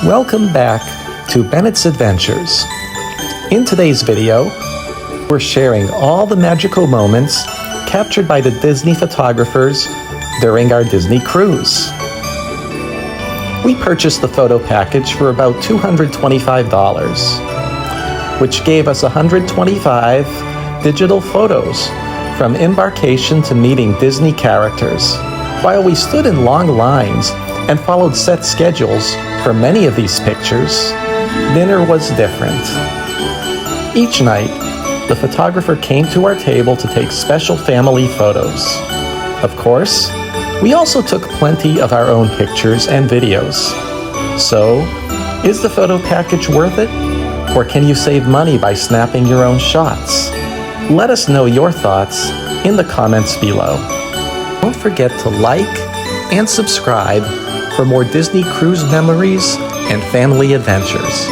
Welcome back to Bennett's Adventures. In today's video, we're sharing all the magical moments captured by the Disney photographers during our Disney cruise. We purchased the photo package for about $225, which gave us 125 digital photos from embarkation to meeting Disney characters. While we stood in long lines and followed set schedules for many of these pictures, dinner was different. Each night, the photographer came to our table to take special family photos. Of course, we also took plenty of our own pictures and videos. So, is the photo package worth it? Or can you save money by snapping your own shots? Let us know your thoughts in the comments below. Don't forget to like and subscribe for more Disney cruise memories and family adventures.